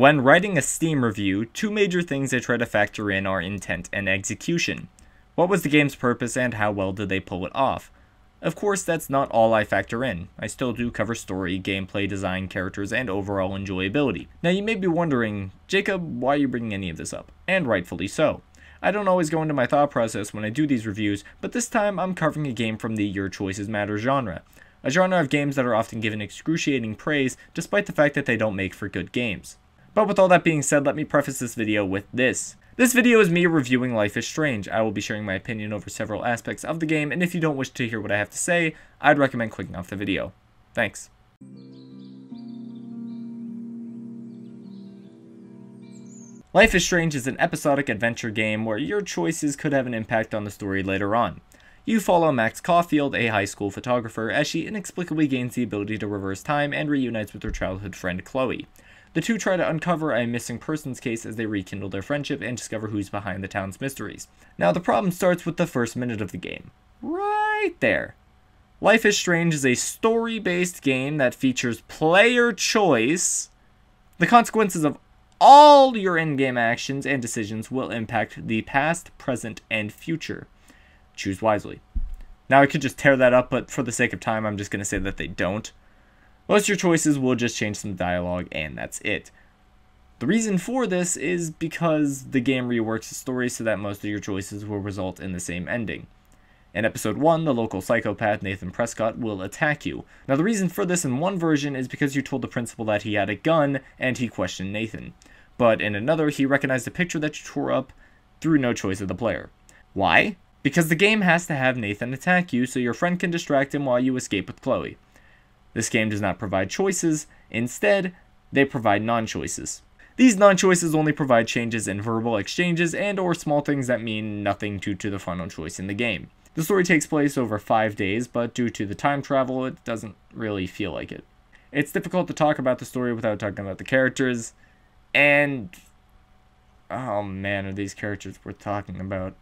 When writing a Steam review, two major things I try to factor in are intent and execution. What was the game's purpose and how well did they pull it off? Of course, that's not all I factor in. I still do cover story, gameplay, design, characters, and overall enjoyability. Now you may be wondering, Jacob, why are you bringing any of this up? And rightfully so. I don't always go into my thought process when I do these reviews, but this time I'm covering a game from the Your Choices Matter genre. A genre of games that are often given excruciating praise, despite the fact that they don't make for good games. But with all that being said, let me preface this video with this. This video is me reviewing Life is Strange. I will be sharing my opinion over several aspects of the game, and if you don't wish to hear what I have to say, I'd recommend clicking off the video. Thanks. Life is Strange is an episodic adventure game where your choices could have an impact on the story later on. You follow Max Caulfield, a high school photographer, as she inexplicably gains the ability to reverse time and reunites with her childhood friend Chloe. The two try to uncover a missing persons case as they rekindle their friendship and discover who's behind the town's mysteries. Now the problem starts with the first minute of the game. Right there. Life is Strange is a story-based game that features player choice. The consequences of all your in-game actions and decisions will impact the past, present, and future. Choose wisely. Now I could just tear that up, but for the sake of time, I'm just going to say that they don't. Most of your choices will just change some dialogue, and that's it. The reason for this is because the game reworks the story so that most of your choices will result in the same ending. In episode 1, the local psychopath Nathan Prescott will attack you. Now the reason for this in one version is because you told the principal that he had a gun, and he questioned Nathan. But in another, he recognized a picture that you tore up through no choice of the player. Why? Because the game has to have Nathan attack you so your friend can distract him while you escape with Chloe. This game does not provide choices. Instead, they provide non-choices. These non-choices only provide changes in verbal exchanges and or small things that mean nothing due to the final choice in the game. The story takes place over 5 days, but due to the time travel, it doesn't really feel like it. It's difficult to talk about the story without talking about the characters, and oh man, are these characters worth talking about.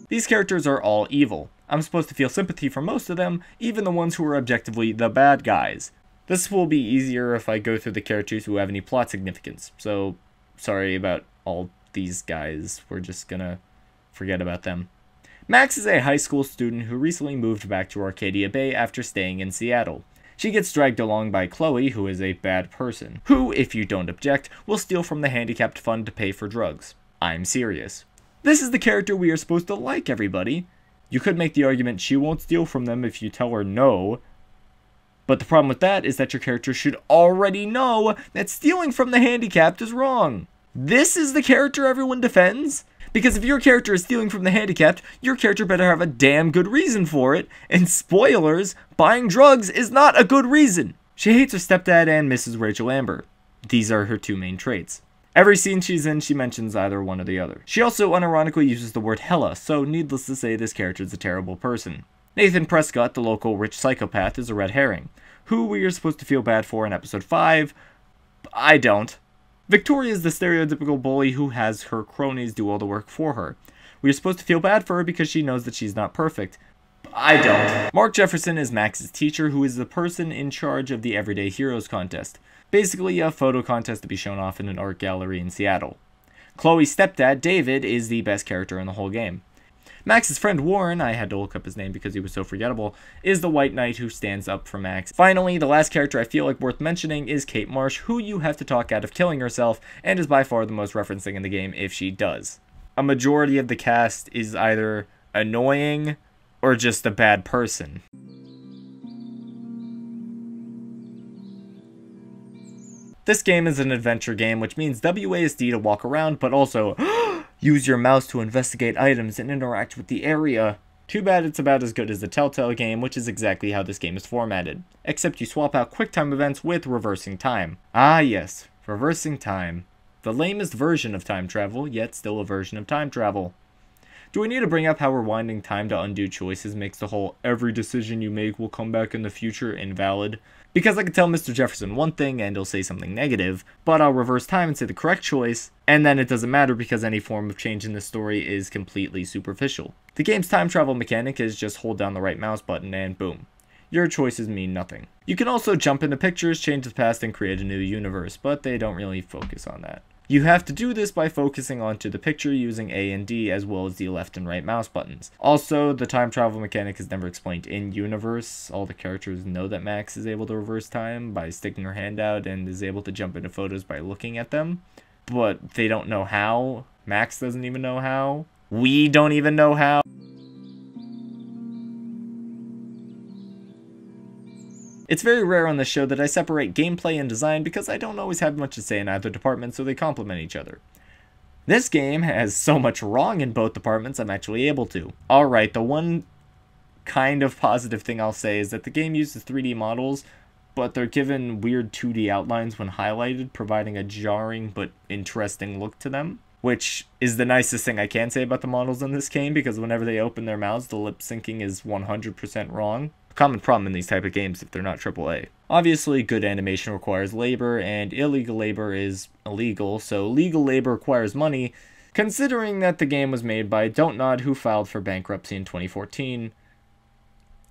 These characters are all evil. I'm supposed to feel sympathy for most of them, even the ones who are objectively the bad guys. This will be easier if I go through the characters who have any plot significance, so sorry about all these guys, we're just gonna forget about them. Max is a high school student who recently moved back to Arcadia Bay after staying in Seattle. She gets dragged along by Chloe, who is a bad person, who, if you don't object, will steal from the handicapped fund to pay for drugs. I'm serious. This is the character we are supposed to like, everybody. You could make the argument she won't steal from them if you tell her no. But the problem with that is that your character should already know that stealing from the handicapped is wrong. This is the character everyone defends? Because if your character is stealing from the handicapped, your character better have a damn good reason for it. And spoilers, buying drugs is not a good reason. She hates her stepdad and Mrs. Rachel Amber. These are her two main traits. Every scene she's in, she mentions either one or the other. She also unironically uses the word hella, so needless to say, this character is a terrible person. Nathan Prescott, the local rich psychopath, is a red herring, who we are supposed to feel bad for in episode 5. I don't. Victoria is the stereotypical bully who has her cronies do all the work for her. We are supposed to feel bad for her because she knows that she's not perfect. I don't. Mark Jefferson is Max's teacher, who is the person in charge of the Everyday Heroes contest. Basically a photo contest to be shown off in an art gallery in Seattle. Chloe's stepdad, David, is the best character in the whole game. Max's friend Warren, I had to look up his name because he was so forgettable, is the white knight who stands up for Max. Finally, the last character I feel like worth mentioning is Kate Marsh, who you have to talk out of killing herself, and is by far the most referenced thing in the game if she does. A majority of the cast is either annoying or just a bad person. This game is an adventure game, which means WASD to walk around, but also use your mouse to investigate items and interact with the area. Too bad it's about as good as the Telltale game, which is exactly how this game is formatted. Except you swap out QuickTime events with reversing time. Ah yes, reversing time. The lamest version of time travel, yet still a version of time travel. Do we need to bring up how rewinding time to undo choices makes the whole every decision you make will come back in the future invalid? Because I can tell Mr. Jefferson one thing and he'll say something negative, but I'll reverse time and say the correct choice, and then it doesn't matter because any form of change in the story is completely superficial. The game's time travel mechanic is just hold down the right mouse button and boom. your choices mean nothing. You can also jump into pictures, change the past, and create a new universe, but they don't really focus on that. You have to do this by focusing onto the picture using A and D as well as the left and right mouse buttons. Also, the time travel mechanic is never explained in-universe. All the characters know that Max is able to reverse time by sticking her hand out and is able to jump into photos by looking at them, but they don't know how. Max doesn't even know how. We don't even know how. It's very rare on this show that I separate gameplay and design because I don't always have much to say in either department, so they complement each other. This game has so much wrong in both departments, I'm actually able to. Alright, the one kind of positive thing I'll say is that the game uses 3D models, but they're given weird 2D outlines when highlighted, providing a jarring but interesting look to them. Which is the nicest thing I can say about the models in this game, because whenever they open their mouths, the lip syncing is 100% wrong. A common problem in these type of games if they're not AAA. Obviously, good animation requires labor, and illegal labor is illegal, so legal labor requires money, considering that the game was made by Don't Nod, who filed for bankruptcy in 2014,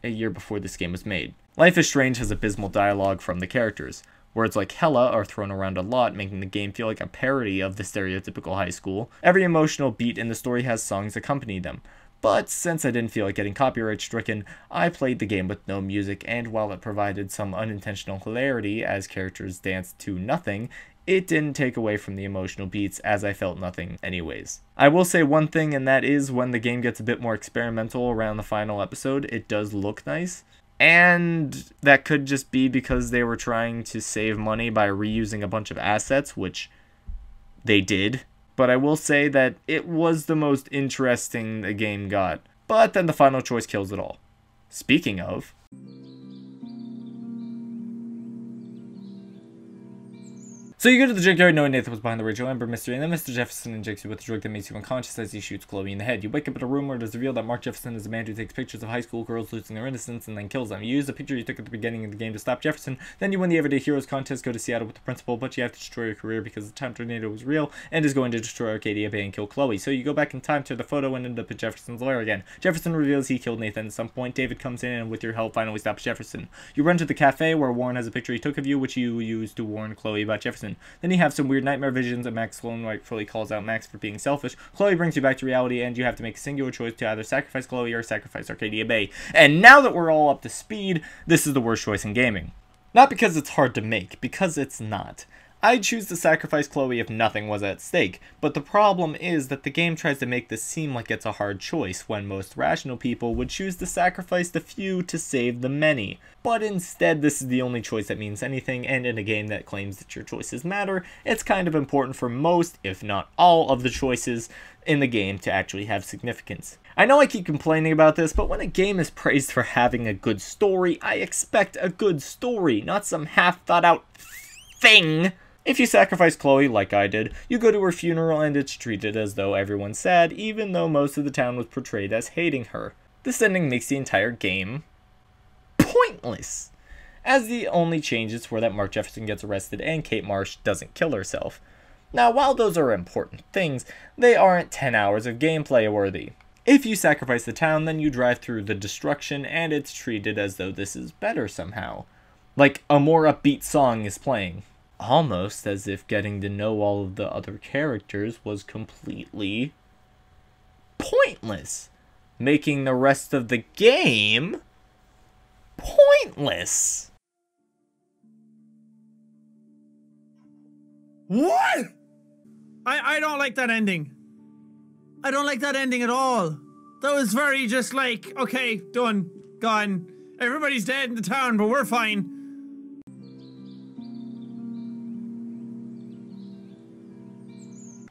a year before this game was made. Life is Strange has abysmal dialogue from the characters. Words like hella are thrown around a lot, making the game feel like a parody of the stereotypical high school. Every emotional beat in the story has songs accompany them. But since I didn't feel like getting copyright stricken, I played the game with no music, and while it provided some unintentional hilarity as characters danced to nothing, it didn't take away from the emotional beats as I felt nothing anyways. I will say one thing, and that is when the game gets a bit more experimental around the final episode, it does look nice. And that could just be because they were trying to save money by reusing a bunch of assets, which they did. But I will say that it was the most interesting the game got. But then the final choice kills it all. Speaking of... So you go to the junkyard knowing Nathan was behind the Rachel Amber mystery, and then Mr. Jefferson injects you with a drug that makes you unconscious as he shoots Chloe in the head. You wake up in a room where it is revealed that Mark Jefferson is a man who takes pictures of high school girls losing their innocence and then kills them. You use the picture you took at the beginning of the game to stop Jefferson, then you win the Everyday Heroes contest, go to Seattle with the principal, but you have to destroy your career because the time tornado was real and is going to destroy Arcadia Bay and kill Chloe. So you go back in time to the photo and end up at Jefferson's lair again. Jefferson reveals he killed Nathan at some point. David comes in and with your help finally stops Jefferson. You run to the cafe where Warren has a picture he took of you, which you use to warn Chloe about Jefferson. Then you have some weird nightmare visions, and Max Sloan rightfully calls out Max for being selfish. Chloe brings you back to reality, and you have to make a singular choice to either sacrifice Chloe or sacrifice Arcadia Bay. And now that we're all up to speed, this is the worst choice in gaming. Not because it's hard to make, because it's not. I'd choose to sacrifice Chloe if nothing was at stake, but the problem is that the game tries to make this seem like it's a hard choice, when most rational people would choose to sacrifice the few to save the many. But instead, this is the only choice that means anything, and in a game that claims that your choices matter, it's kind of important for most, if not all, of the choices in the game to actually have significance. I know I keep complaining about this, but when a game is praised for having a good story, I expect a good story, not some half-thought-out thing. If you sacrifice Chloe, like I did, you go to her funeral and it's treated as though everyone's sad, even though most of the town was portrayed as hating her. This ending makes the entire game pointless, as the only changes were that Mark Jefferson gets arrested and Kate Marsh doesn't kill herself. Now, while those are important things, they aren't 10 hours of gameplay worthy. If you sacrifice the town, then you drive through the destruction and it's treated as though this is better somehow. Like a more upbeat song is playing. Almost as if getting to know all of the other characters was completely pointless, making the rest of the game pointless. What? I don't like that ending. I don't like that ending at all. That was very just like, okay, done, gone. Everybody's dead in the town, but we're fine.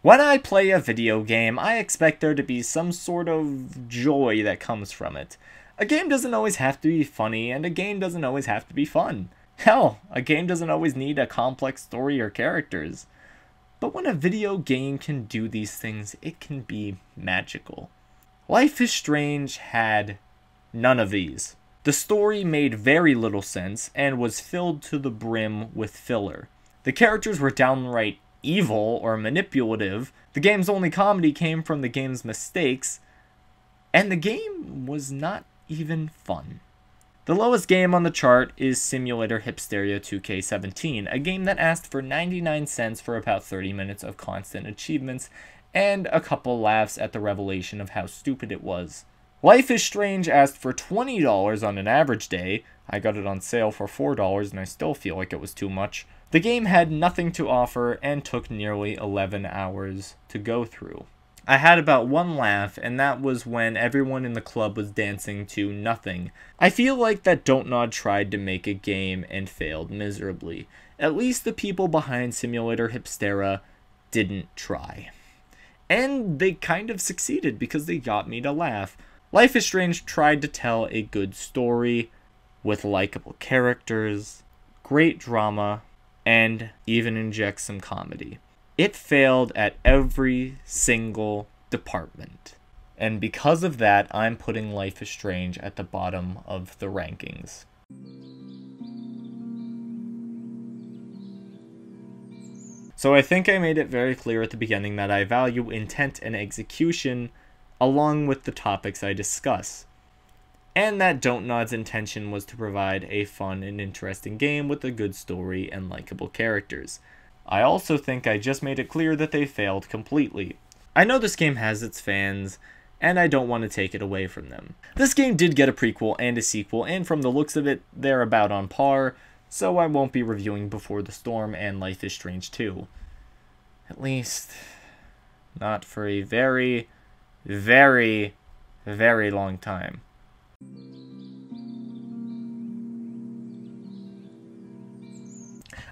When I play a video game, I expect there to be some sort of joy that comes from it. A game doesn't always have to be funny, and a game doesn't always have to be fun. Hell, a game doesn't always need a complex story or characters. But when a video game can do these things, it can be magical. Life is Strange had none of these. The story made very little sense, and was filled to the brim with filler. The characters were downright evil or manipulative. The game's only comedy came from the game's mistakes, and the game was not even fun. The lowest game on the chart is Simulator Hipsteria 2K17, a game that asked for 99 cents for about 30 minutes of constant achievements and a couple laughs at the revelation of how stupid it was. Life is Strange asked for $20 on an average day. I got it on sale for $4 and I still feel like it was too much. The game had nothing to offer and took nearly 11 hours to go through. I had about one laugh, and that was when everyone in the club was dancing to Nothing. I feel like that Don't Nod tried to make a game and failed miserably. At least the people behind Simulator Hipsteria didn't try. And they kind of succeeded because they got me to laugh. Life is Strange tried to tell a good story with likable characters, great drama, and even inject some comedy. It failed at every single department. And because of that, I'm putting Life is Strange at the bottom of the rankings. So I think I made it very clear at the beginning that I value intent and execution along with the topics I discuss. And that Don't Nod's intention was to provide a fun and interesting game with a good story and likable characters. I also think I just made it clear that they failed completely. I know this game has its fans, and I don't want to take it away from them. This game did get a prequel and a sequel, and from the looks of it, they're about on par, so I won't be reviewing Before the Storm and Life is Strange 2. At least, not for a very, very, very long time.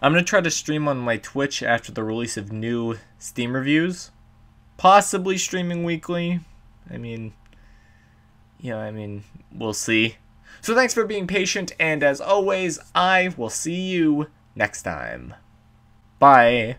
I'm going to try to stream on my Twitch after the release of new Steam reviews. Possibly streaming weekly. We'll see. So thanks for being patient, and as always, I will see you next time. Bye.